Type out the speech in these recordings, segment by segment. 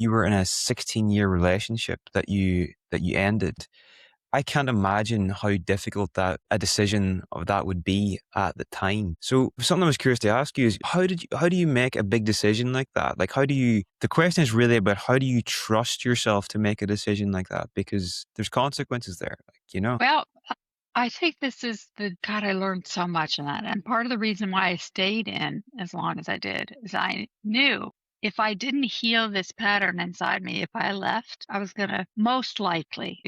You were in a 16-year relationship that you ended. I can't imagine how difficult that a decision of that would be at the time. So something I was curious to ask you is how do you make a big decision like that? Like the question is really about how do you trust yourself to make a decision like that? Because there's consequences there, Well, I think this is God, I learned so much in that. And part of the reason why I stayed in as long as I did is I knew if I didn't heal this pattern inside me, if I left, I was going to most likely,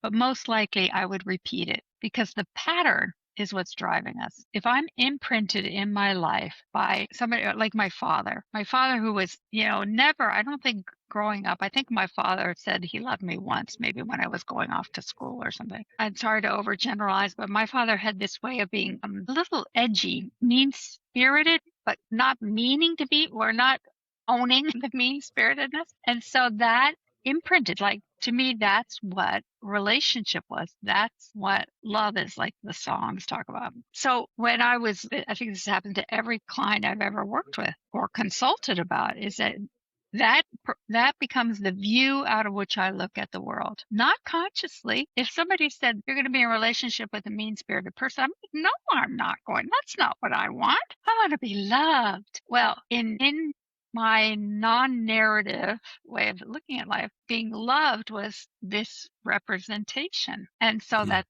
but most likely I would repeat it because the pattern is what's driving us. If I'm imprinted in my life by somebody like my father who was, never, I don't think growing up, I think my father said he loved me once, maybe when I was going off to school or something. I'm sorry to overgeneralize, but my father had this way of being a little edgy, mean spirited, but not meaning to be, or not owning the mean spiritedness. And so that imprinted, like, to me, that's what relationship was. That's what love is, like the songs talk about. So when I think this happened to every client I've ever worked with or consulted about, is that becomes the view out of which I look at the world, not consciously. If somebody said you're going to be in a relationship with a mean-spirited person, I'm like, no, I'm not going. That's not what I want. I want to be loved. Well, in my non-narrative way of looking at life, being loved was this representation, and so Yeah.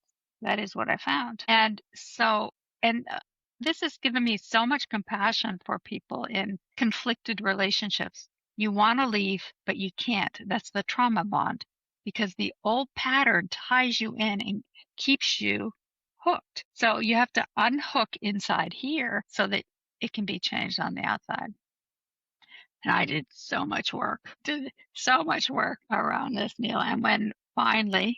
that is what I found. And so, and this has given me so much compassion for people in conflicted relationships. You want to leave, but you can't. That's the trauma bond, because the old pattern ties you in and keeps you hooked. So you have to unhook inside here so that it can be changed on the outside. And I did so much work around this, Neil. And when finally,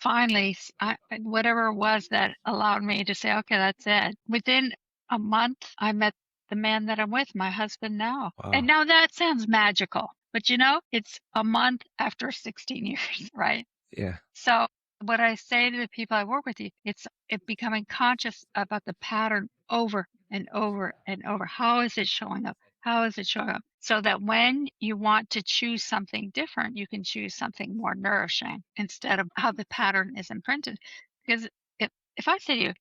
whatever it was that allowed me to say, okay, that's it. Within a month, I met the man that I'm with, my husband now. And Wow. now that sounds magical, but it's a month after 16 years, right? Yeah. So what I say to the people I work with, it's becoming conscious about the pattern over and over and over. How is it showing up? How is it showing up? So that when you want to choose something different, you can choose something more nourishing instead of how the pattern is imprinted. Because if I say to you,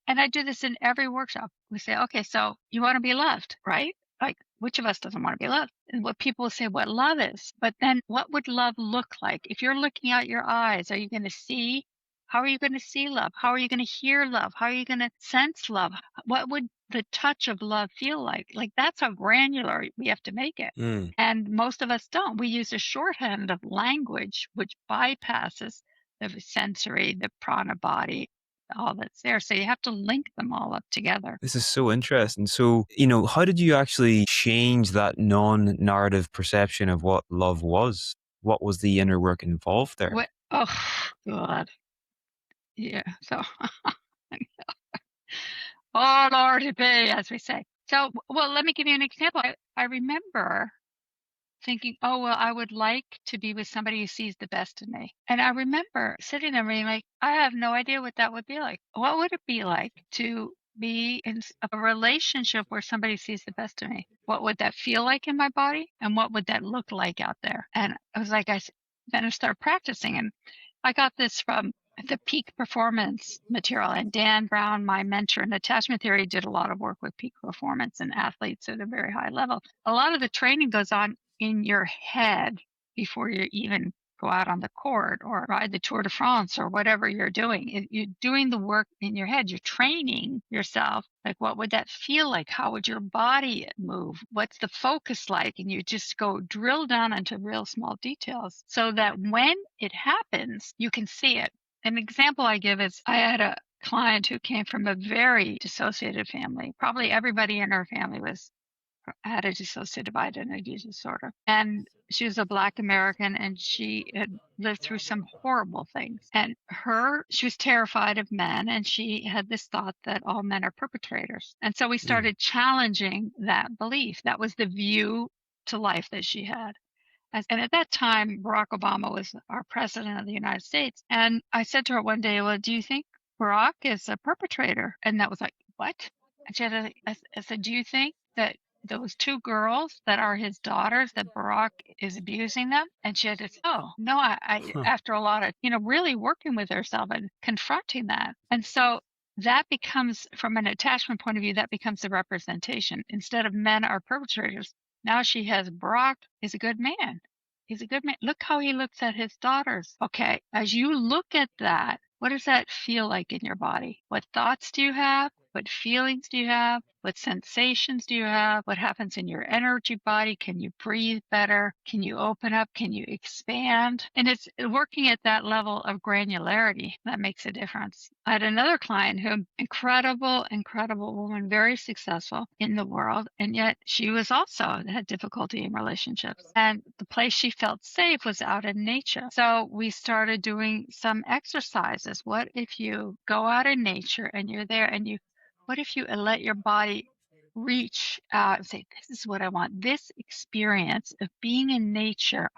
and I do this in every workshop. We say, okay, so you want to be loved, right? Like, which of us doesn't want to be loved? And what people say what love is. But then what would love look like? If you're looking out your eyes, are you going to see? How are you going to see love? How are you going to hear love? How are you going to sense love? What would the touch of love feel like? Like, that's how granular we have to make it. Mm. And most of us don't. We use a shorthand of language, which bypasses the sensory, the prana body, all that's there. So you have to link them all up together. This is so interesting. So, how did you actually change that non-narrative perception of what love was? What was the inner work involved there? What? Oh, God. Yeah. So, oh, Lord, it be, as we say. So, well, let me give you an example. I remember thinking, oh, well, I would like to be with somebody who sees the best in me. And I remember sitting there being like, I have no idea what that would be like. What would it be like to be in a relationship where somebody sees the best in me? What would that feel like in my body? And what would that look like out there? And I was like, then I started practicing. And I got this from the peak performance material. And Dan Brown, my mentor in attachment theory, did a lot of work with peak performance and athletes at a very high level. A lot of the training goes on in your head before you even go out on the court or ride the Tour de France or whatever you're doing. You're doing the work in your head. You're training yourself. Like, what would that feel like? How would your body move? What's the focus like? And you just go drill down into real small details so that when it happens, you can see it. An example I give is I had a client who came from a very dissociated family. Probably everybody in her family had a dissociative identity disorder. And she was a Black American, and she had lived through some horrible things. And she was terrified of men, and she had this thought that all men are perpetrators. And so we Mm. started challenging that belief. That was the view to life that she had. And at that time, Barack Obama was our president of the United States. And I said to her one day, well, do you think Barack is a perpetrator? And that was like, what? And she had I said, do you think that those two girls that are his daughters, that Barack is abusing them. And she had to, oh, no, Huh. after a lot of, really working with herself and confronting that. And so that becomes, from an attachment point of view, that becomes the representation. Instead of men are perpetrators, now she has Barack is a good man. He's a good man. Look how he looks at his daughters. Okay, as you look at that, what does that feel like in your body? What thoughts do you have? What feelings do you have? What sensations do you have? What happens in your energy body? Can you breathe better? Can you open up? Can you expand? And it's working at that level of granularity that makes a difference. I had another client who, incredible woman, very successful in the world, and yet she was also had difficulty in relationships. And the place she felt safe was out in nature. So we started doing some exercises. What if you go out in nature and you're there and what if you let your body reach out and say, this is what I want. This experience of being in nature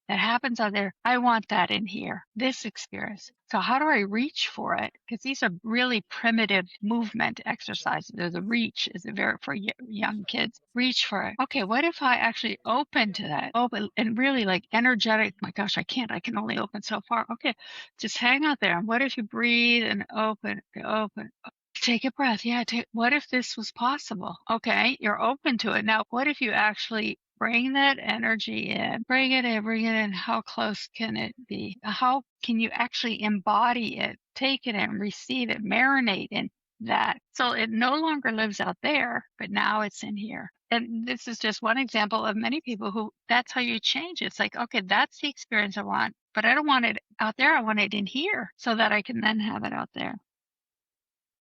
that happens out there, I want that in here, this experience. So how do I reach for it? Because these are really primitive movement exercises. The reach is very for young kids. Reach for it. Okay, what if I actually open to that? Open and really like energetic. My gosh, I can't. I can only open so far. Okay, just hang out there. And what if you breathe and open, open? Take a breath. Yeah. What if this was possible? Okay. You're open to it. Now, what if you actually bring that energy in, bring it in, bring it in? How close can it be? How can you actually embody it, take it in, receive it, marinate in that? So it no longer lives out there, but now it's in here. And this is just one example of many people who that's how you change it. It's like, okay, that's the experience I want, but I don't want it out there. I want it in here so that I can then have it out there.